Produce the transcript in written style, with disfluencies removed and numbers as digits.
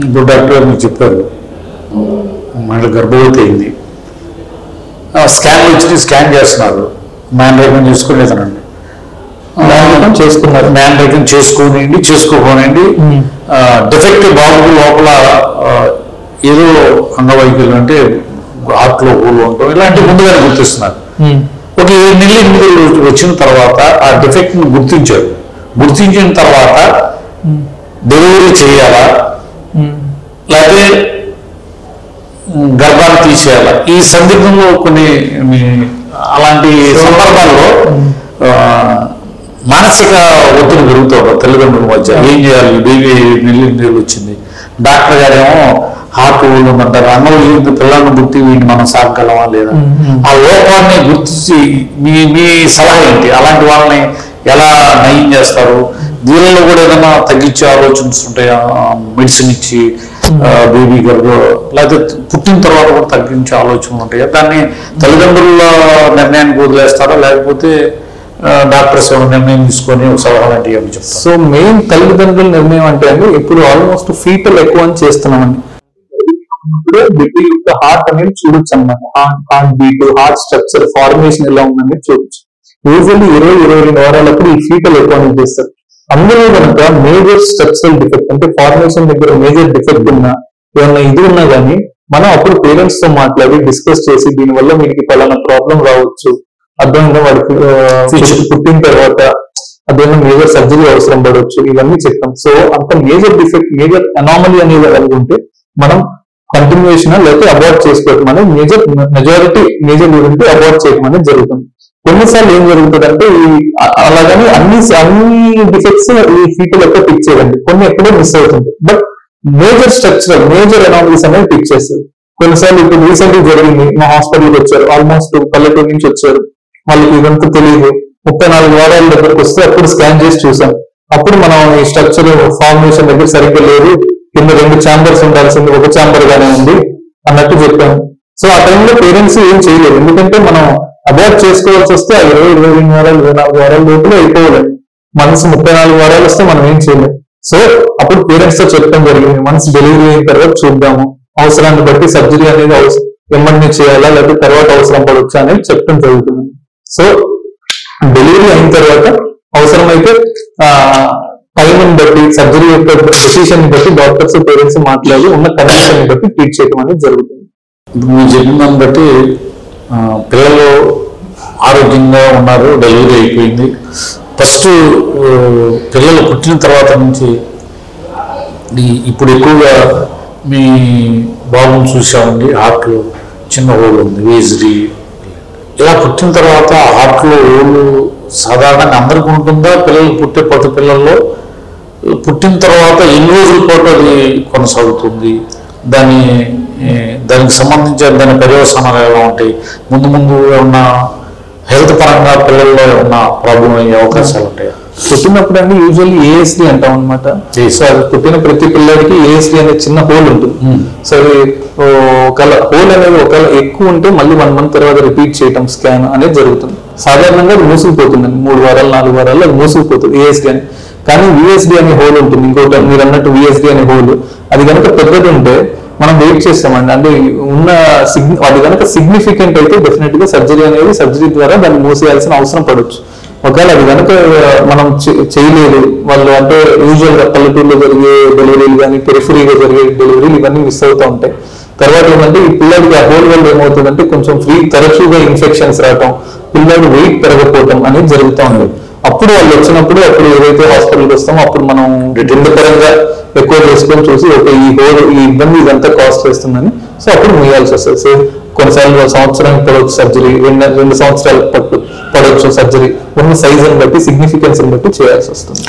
ఇప్పుడు డాక్టర్ గారు మీకు చెప్పారు మళ్ళీ గర్భవతి అయింది, స్కాన్ వచ్చి స్కాన్ చేస్తున్నారు, మ్యాన్ రేఖం చేసుకోలేదనండి, చేసుకున్నారు, మ్యాన్ రేఖం చేసుకోకపోనండి డిఫెక్ట్ బాబు లోపల ఏదో అంగవైకల్యం అంటే హార్ట్లో హోల్ ఉండటం ఇలాంటివి ముందుగానే గుర్తిస్తున్నారు. ఒక 7 నెలలు వచ్చిన తర్వాత ఆ డిఫెక్ట్ ని గుర్తించిన తర్వాత డెలివరీ చేయాలా లేకపోతే గర్భాన్ని తీసేయాలా, ఈ సందిగ్ధంలో కొన్ని అలాంటి సందర్భాల్లో మానసిక ఒత్తిడి పెరుగుతుంది తల్లిదండ్రుల మధ్య. ఏం చేయాలి, బేబీ 7 నెలలు వచ్చింది, డాక్టర్ గారేమో హార్ట్ హోల్ ఉందంటారు, అన్నోళ్ళు పిల్లలను గుర్తి వీటిని మనం సాగగలమా లేదా, ఆ లోపాన్ని గుర్తించి మీ సలహా ఏంటి? అలాంటి వాళ్ళని ఎలా నయం చేస్తారు? దీనిలో కూడా ఏదైనా తగ్గించే ఆలోచనలు ఉంటాయా? మెడిసిన్ ఇచ్చి బేబీ గర్భ లేకపోతే పుట్టిన తర్వాత కూడా తగ్గించే ఆలోచనలు ఉంటాయా? దాన్ని తల్లిదండ్రుల నిర్ణయానికి వదిలేస్తారా లేకపోతే డాక్టర్స్ నిర్ణయం తీసుకొని ఒక సలహా లాంటివి అని చెప్తారు? సో మెయిన్ తల్లిదండ్రుల నిర్ణయం అంటే అండి ఇప్పుడు ఆల్మోస్ట్ ఫీటల్ ఎక్కువ అని చేస్తున్నామండి. హార్ట్ అనేది చూడొచ్చు అనమాట, heart beat, heart structure, formation ఎలా ఉందని చూడొచ్చు. యూజువల్లీ 20-22 వారాలప్పుడు ఈ ఫీటల్ ఎక్కువ అనేది చేస్తారు. అందులో కనుక మేజర్ స్ట్రక్చరల్ డిఫెక్ట్ అంటే ఫార్మేషన్ దగ్గర మేజర్ డిఫెక్ట్ ఉన్నా ఏమన్నా ఇది ఉన్నా కానీ మనం అప్పుడు పేరెంట్స్ తో మాట్లాడి డిస్కస్ చేసి దీనివల్ల మీకు పలానా ప్రాబ్లం రావచ్చు, అర్థంగా వాడికి పుట్టిన తర్వాత అదేమో మేజర్ సర్జరీ అవసరం పడవచ్చు, ఇవన్నీ చెప్తాం. సో అంత మేజర్ డిఫెక్ట్ మేజర్ అనామలీ అనేది అనుకుంటే మనం కంటిన్యూషన్ లేకపోతే అబార్ట్ చేసుకోవడం అనేది మెజారిటీ మేజర్ గురించి అబార్ట్ చేయడం అనేది జరుగుతుంది. కొన్నిసార్లు ఏం జరుగుతుంది అంటే అలాగని అన్ని డిఫెక్ట్స్ ఈ ఫీటల్ యొక్క పిక్ చేయండి, కొన్ని ఎక్కడో మిస్ అవుతుంది. But major structural major anomalies అనేది పిక్ చేస్తారు. కొన్నిసార్లు ఇప్పుడు రీసెంట్లీ జరిగింది, మా హాస్పిటల్కి వచ్చారు, ఆల్మోస్ట్ పల్లెటూరు నుంచి వచ్చారు, వాళ్ళకి ఇదంతా తెలియదు, 34 వారాల దగ్గరకు వస్తే అప్పుడు స్కాన్ చేసి చూసాం. అప్పుడు మనం ఈ స్ట్రక్చర్ ఫార్మేషన్ దగ్గర సరిగ్గా లేదు, కింద 2 ఛాంబర్స్ ఉండాల్సింది 1 ఛాంబర్ గానే ఉంది అన్నట్టు చెప్పాము. సో ఆ టైంలో పేరెంట్స్ ఏం చేయలేదు, ఎందుకంటే మనం అబార్ట్ చేసుకోవాల్సి వస్తే 20-22 వారాలు 24 వారాల లోపల అయిపోవాలండి. మనసు 34 వారాలు వస్తే మనం ఏం చేయలేం. సో అప్పుడు పేరెంట్స్ తో చెప్పడం జరిగింది, మనసు డెలివరీ అయిన తర్వాత చూద్దాము, అవసరాన్ని బట్టి సర్జరీ అనేది ఎమ్మడిని చేయాలా లేకపోతే తర్వాత అవసరం పడవచ్చా అనేది చెప్పడం జరుగుతుంది. సో డెలివరీ అయిన తర్వాత అవసరమైతే టైం బట్టి సర్జరీ యొక్క డెసిషన్ ని బట్టి డాక్టర్స్ పేరెంట్స్ మాట్లాడి ఉన్న కండిషన్ ని బట్టి ట్రీట్ చేయడం అనేది జరుగుతుంది. మీరు చెప్పిన దాన్ని బట్టి పిల్లలు ఆరోగ్యంగా ఉన్నారు, డెలివరీ అయిపోయింది. ఫస్ట్ పిల్లలు పుట్టిన తర్వాత నుంచి ఇప్పుడు ఎక్కువగా మీ బాబుని చూసామండి, హార్ట్లో చిన్న హోల్ ఉంది, వేజ్రీ. ఇలా పుట్టిన తర్వాత హార్ట్లో హోల్ సాధారణంగా అందరికీ ఉంటుందా? పిల్లలు పుట్టే ప్రతి పిల్లల్లో పుట్టిన తర్వాత ఎన్ని రోజుల పాటు అది కొనసాగుతుంది? దానికి సంబంధించిన దాని పర్యవసానాలు ఎలా ఉంటాయి? ముందు ఏమన్నా హెల్త్ పరంగా పిల్లల్లో ఏమన్నా ప్రాబ్లం అయ్యే అవకాశాలు ఉంటాయా? పుట్టినప్పుడు అండి యూజువల్లీ ఏఎస్డి అంటాం అనమాట. సో అది పుట్టిన ప్రతి పిల్లడికి ఏఎస్డి అనే చిన్న హోల్ ఉంటుంది. సో అది ఒకవేళ హోల్ అనేది ఒకవేళ ఎక్కువ ఉంటే మళ్ళీ 1 మంత్ తర్వాత రిపీట్ చేయటం స్కాన్ అనేది జరుగుతుంది. సాధారణంగా అది మూసుకుపోతుందండి, 3 వారాలు 4 వారాల్లో అది మూసుకుపోతుంది ఏఎస్డి అని. కానీ విఎస్డి అనే హోల్ ఉంటుంది, ఇంకోటి మీరు అన్నట్టు విఎస్డి అనే హోల్, అది కనుక పెద్దది ఉంటే మనం వెయిట్ చేస్తామండి. అంటే అది కనుక సిగ్నిఫికెంట్ అయితే డెఫినెట్ గా సర్జరీ ద్వారా దాన్ని మూసేయాల్సిన అవసరం పడవచ్చు. ఒకవేళ అది కనుక మనం చేయలేదు వాళ్ళు, అంటే యూజువల్ గా పల్లెటూరులో జరిగే డెలివరీలు కానీ పెరిఫరీగా జరిగే డెలివరీలు ఇవన్నీ మిస్ అవుతూ ఉంటాయి. తర్వాత ఏంటంటే ఈ పిల్లడికి ఆ హోల్ వల్ల ఏమవుతుందంటే కొంచెం తరచుగా ఇన్ఫెక్షన్స్ రావటం, పిల్లడు వెయిట్ పెరగపోవటం అనేది జరుగుతూ ఉంది. అప్పుడు వాళ్ళు వచ్చినప్పుడు ఏదైతే హాస్పిటల్కి వస్తామో అప్పుడు మనం రెండు పరంగా ఎక్కువ చేసుకొని చూసి ఈ ఇబ్బంది ఇదంతా కాస్ట్ చేస్తుందని సో అప్పుడు ముయ్యాల్సి వస్తుంది. సో కొన్నిసార్లు సంవత్సరానికి పడవచ్చు సర్జరీ, 2 సంవత్సరాలకు పడవచ్చు సర్జరీ, ఉన్న సైజుని బట్టి సిగ్నిఫికెన్స్ బట్టి చేయాల్సి వస్తుంది.